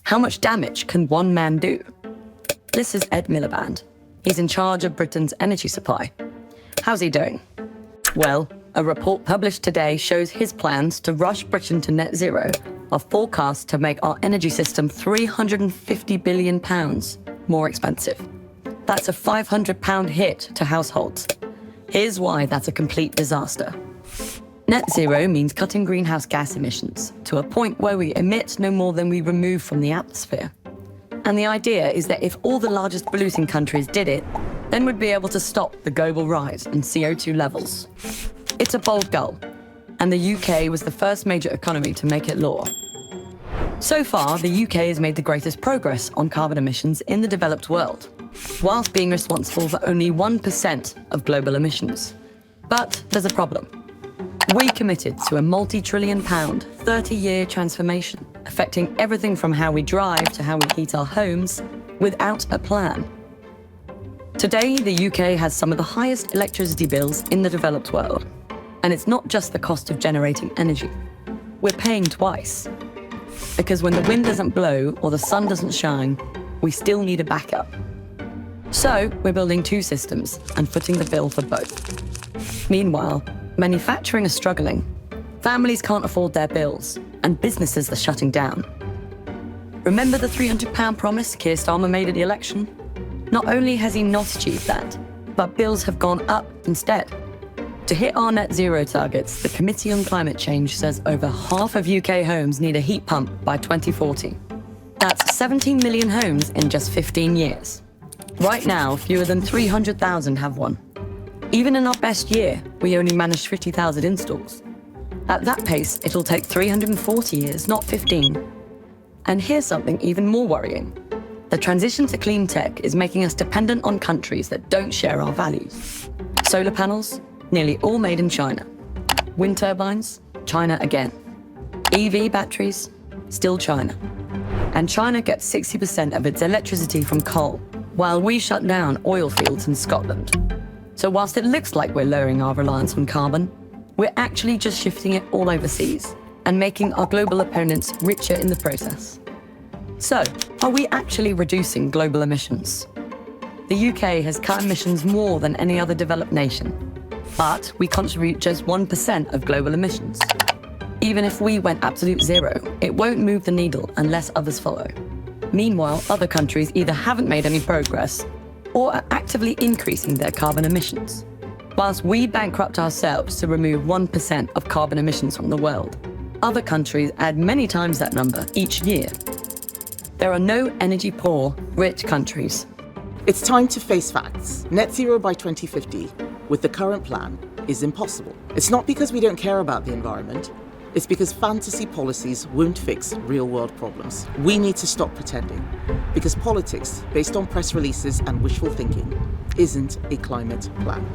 How much damage can one man do? This is Ed Miliband. He's in charge of Britain's energy supply. How's he doing? Well, a report published today shows his plans to rush Britain to net zero are forecast to make our energy system £350 billion more expensive. That's a £500 hit to households. Here's why that's a complete disaster. Net zero means cutting greenhouse gas emissions to a point where we emit no more than we remove from the atmosphere. And the idea is that if all the largest polluting countries did it, then we'd be able to stop the global rise in CO2 levels. It's a bold goal, and the UK was the first major economy to make it law. So far, the UK has made the greatest progress on carbon emissions in the developed world, whilst being responsible for only 1% of global emissions. But there's a problem. We committed to a multi-trillion-pound, 30-year transformation, affecting everything from how we drive to how we heat our homes, without a plan. Today, the UK has some of the highest electricity bills in the developed world. And it's not just the cost of generating energy. We're paying twice. Because when the wind doesn't blow or the sun doesn't shine, we still need a backup. So we're building two systems and footing the bill for both. Meanwhile, manufacturing is struggling. Families can't afford their bills, and businesses are shutting down. Remember the £300 promise Keir Starmer made at the election? Not only has he not achieved that, but bills have gone up instead. To hit our net zero targets, the Committee on Climate Change says over half of UK homes need a heat pump by 2040. That's 17 million homes in just 15 years. Right now, fewer than 300,000 have one. Even in our best year, we only managed 50,000 installs. At that pace, it'll take 340 years, not 15. And here's something even more worrying. The transition to clean tech is making us dependent on countries that don't share our values. Solar panels, nearly all made in China. Wind turbines, China again. EV batteries, still China. And China gets 60% of its electricity from coal, while we shut down oil fields in Scotland. So whilst it looks like we're lowering our reliance on carbon, we're actually just shifting it all overseas and making our global opponents richer in the process. So, are we actually reducing global emissions? The UK has cut emissions more than any other developed nation, but we contribute just 1% of global emissions. Even if we went absolute zero, it won't move the needle unless others follow. Meanwhile, other countries either haven't made any progress or are actively increasing their carbon emissions. Whilst we bankrupt ourselves to remove 1% of carbon emissions from the world, other countries add many times that number each year. There are no energy-poor, rich countries. It's time to face facts. Net zero by 2050, with the current plan, is impossible. It's not because we don't care about the environment. It's because fantasy policies won't fix real-world problems. We need to stop pretending, because politics, based on press releases and wishful thinking, isn't a climate plan.